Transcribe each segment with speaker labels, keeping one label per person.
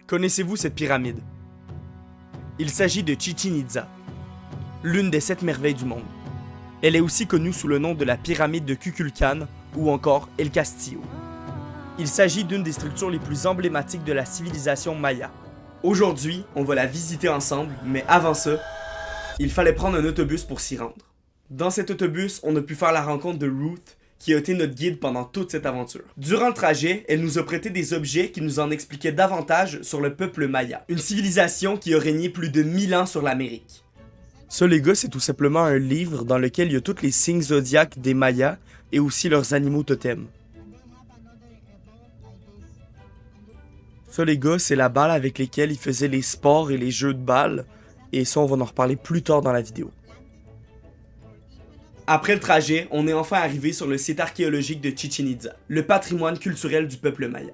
Speaker 1: Connaissez-vous cette pyramide? Il s'agit de Chichén Itzá, l'une des 7 merveilles du monde. Elle est aussi connue sous le nom de la pyramide de Kukulcán ou encore El Castillo. Il s'agit d'une des structures les plus emblématiques de la civilisation maya. Aujourd'hui, on va la visiter ensemble, mais avant ça, il fallait prendre un autobus pour s'y rendre. Dans cet autobus, on a pu faire la rencontre de Ruth, qui a été notre guide pendant toute cette aventure. Durant le trajet, elle nous a prêté des objets qui nous en expliquaient davantage sur le peuple maya, une civilisation qui a régné plus de 1000 ans sur l'Amérique. Ça les gars, c'est tout simplement un livre dans lequel il y a tous les signes zodiaques des Mayas et aussi leurs animaux totems. Ça les gars, c'est la balle avec laquelle ils faisaient les sports et les jeux de balles, et ça on va en reparler plus tard dans la vidéo. Après le trajet, on est enfin arrivé sur le site archéologique de Chichén Itzá, le patrimoine culturel du peuple maya.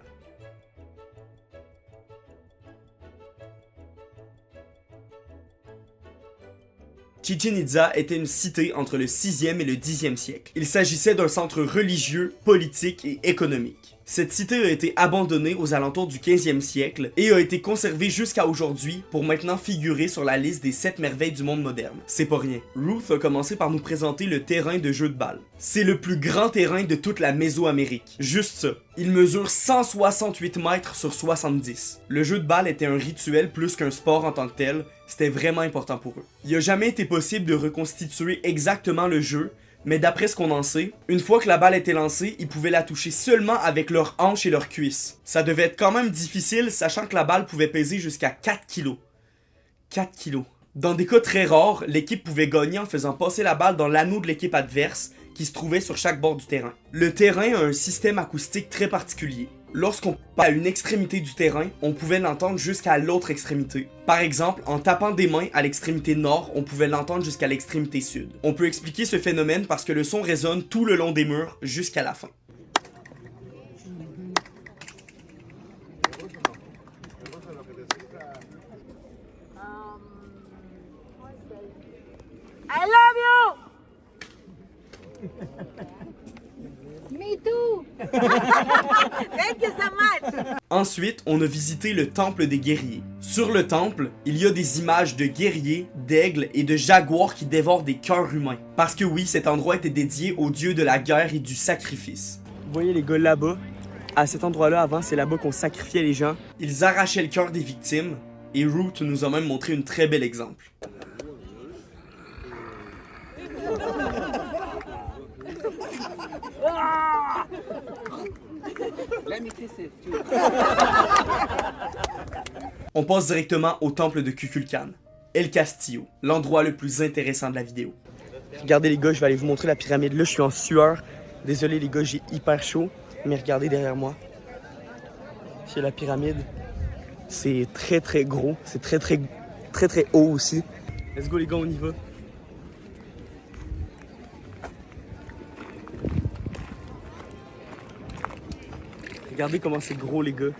Speaker 1: Chichén Itzá était une cité entre le 6e et le 10e siècle. Il s'agissait d'un centre religieux, politique et économique. Cette cité a été abandonnée aux alentours du 15e siècle et a été conservée jusqu'à aujourd'hui pour maintenant figurer sur la liste des 7 merveilles du monde moderne. C'est pas rien. Ruth a commencé par nous présenter le terrain de jeu de balle. C'est le plus grand terrain de toute la Mésoamérique. Juste ça. Il mesure 168 mètres sur 70. Le jeu de balle était un rituel plus qu'un sport en tant que tel. C'était vraiment important pour eux. Il n'a jamais été possible de reconstituer exactement le jeu, mais d'après ce qu'on en sait, une fois que la balle était lancée, ils pouvaient la toucher seulement avec leurs hanches et leurs cuisses. Ça devait être quand même difficile, sachant que la balle pouvait peser jusqu'à 4 kg. 4 kg. Dans des cas très rares, l'équipe pouvait gagner en faisant passer la balle dans l'anneau de l'équipe adverse, qui se trouvait sur chaque bord du terrain. Le terrain a un système acoustique très particulier. Lorsqu'on passait à une extrémité du terrain, on pouvait l'entendre jusqu'à l'autre extrémité. Par exemple, en tapant des mains à l'extrémité nord, on pouvait l'entendre jusqu'à l'extrémité sud. On peut expliquer ce phénomène parce que le son résonne tout le long des murs jusqu'à la fin.
Speaker 2: I love you! Me too! Thank you so much!
Speaker 1: Ensuite, on a visité le temple des guerriers. Sur le temple, il y a des images de guerriers, d'aigles et de jaguars qui dévorent des cœurs humains. Parce que oui, cet endroit était dédié aux dieux de la guerre et du sacrifice. Vous voyez les gars là-bas? À cet endroit-là, avant, c'est là-bas qu'on sacrifiait les gens. Ils arrachaient le cœur des victimes, et Ruth nous a même montré un très bel exemple. On passe directement au temple de Kukulcán, El Castillo, l'endroit le plus intéressant de la vidéo. Regardez les gars, je vais aller vous montrer la pyramide. Là, je suis en sueur. Désolé les gars, j'ai hyper chaud. Mais regardez derrière moi. C'est la pyramide. C'est très très gros. C'est très haut aussi. Let's go les gars, on y va. Regardez comment c'est gros les gars.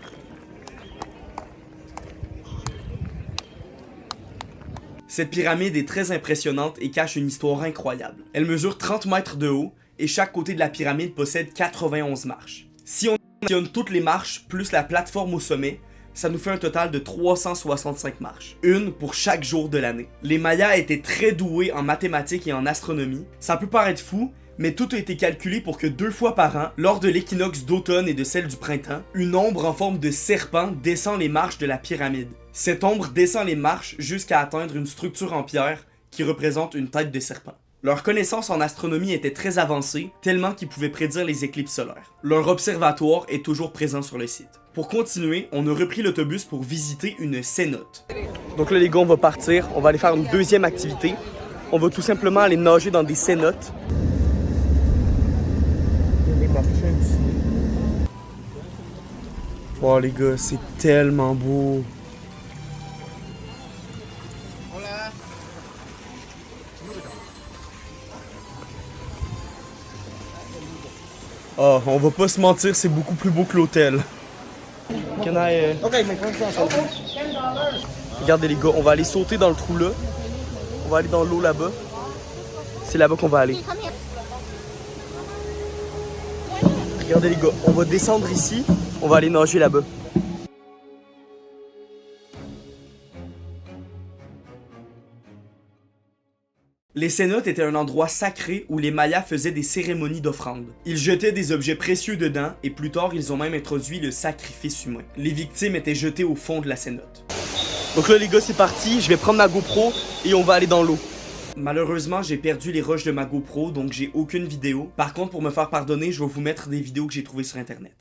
Speaker 1: Cette pyramide est très impressionnante et cache une histoire incroyable. Elle mesure 30 mètres de haut et chaque côté de la pyramide possède 91 marches. Si on additionne toutes les marches plus la plateforme au sommet, ça nous fait un total de 365 marches. Une pour chaque jour de l'année. Les Mayas étaient très doués en mathématiques et en astronomie. Ça peut paraître fou, mais tout a été calculé pour que 2 fois par an, lors de l'équinoxe d'automne et de celle du printemps, une ombre en forme de serpent descend les marches de la pyramide. Cette ombre descend les marches jusqu'à atteindre une structure en pierre qui représente une tête de serpent. Leur connaissance en astronomie était très avancée, tellement qu'ils pouvaient prédire les éclipses solaires. Leur observatoire est toujours présent sur le site. Pour continuer, on a repris l'autobus pour visiter une cénote. Donc là les gars, on va partir, on va aller faire une deuxième activité. On va tout simplement aller nager dans des cénotes. Wow les gars, c'est tellement beau. Oh, on va pas se mentir, c'est beaucoup plus beau que l'hôtel. Regardez les gars, on va aller sauter dans le trou là. On va aller dans l'eau là-bas. C'est là-bas qu'on va aller. Regardez les gars, on va descendre ici, on va aller nager là-bas. Les cénotes étaient un endroit sacré où les Mayas faisaient des cérémonies d'offrande. Ils jetaient des objets précieux dedans et plus tard ils ont même introduit le sacrifice humain. Les victimes étaient jetées au fond de la cénote.
Speaker 3: Donc là les gars c'est parti, je vais prendre ma GoPro et on va aller dans l'eau.
Speaker 1: Malheureusement, j'ai perdu les rushs de ma GoPro, donc j'ai aucune vidéo. Par contre, pour me faire pardonner, je vais vous mettre des vidéos que j'ai trouvées sur internet.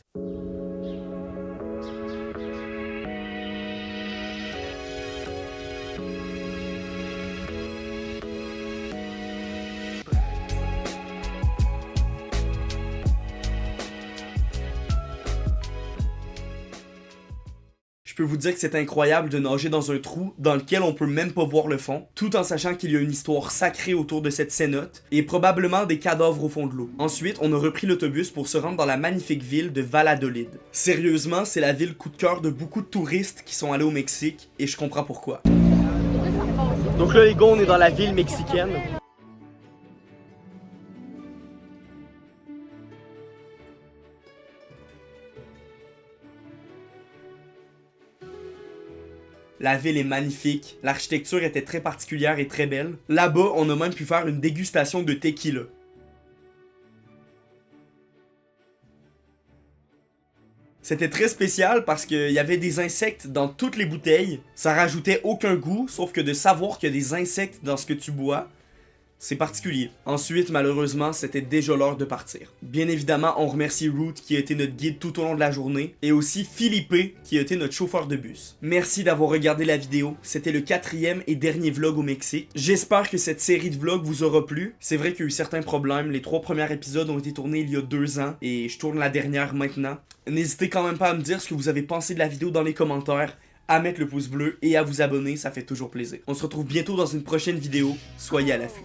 Speaker 1: Je peux vous dire que c'est incroyable de nager dans un trou dans lequel on peut même pas voir le fond, tout en sachant qu'il y a une histoire sacrée autour de cette cénote et probablement des cadavres au fond de l'eau. Ensuite, on a repris l'autobus pour se rendre dans la magnifique ville de Valladolid. Sérieusement, c'est la ville coup de cœur de beaucoup de touristes qui sont allés au Mexique et je comprends pourquoi.
Speaker 3: Donc là les gars on est dans la ville mexicaine.
Speaker 1: La ville est magnifique, l'architecture était très particulière et très belle. Là-bas, on a même pu faire une dégustation de tequila. C'était très spécial parce qu'il y avait des insectes dans toutes les bouteilles. Ça rajoutait aucun goût, sauf que de savoir qu'il y a des insectes dans ce que tu bois, c'est particulier. Ensuite, malheureusement, c'était déjà l'heure de partir. Bien évidemment, on remercie Root qui a été notre guide tout au long de la journée, et aussi Philippe qui a été notre chauffeur de bus. Merci d'avoir regardé la vidéo, c'était le 4e et dernier vlog au Mexique. J'espère que cette série de vlogs vous aura plu. C'est vrai qu'il y a eu certains problèmes, les 3 premiers épisodes ont été tournés il y a 2 ans, et je tourne la dernière maintenant. N'hésitez quand même pas à me dire ce que vous avez pensé de la vidéo dans les commentaires, à mettre le pouce bleu et à vous abonner, ça fait toujours plaisir. On se retrouve bientôt dans une prochaine vidéo, soyez à l'affût.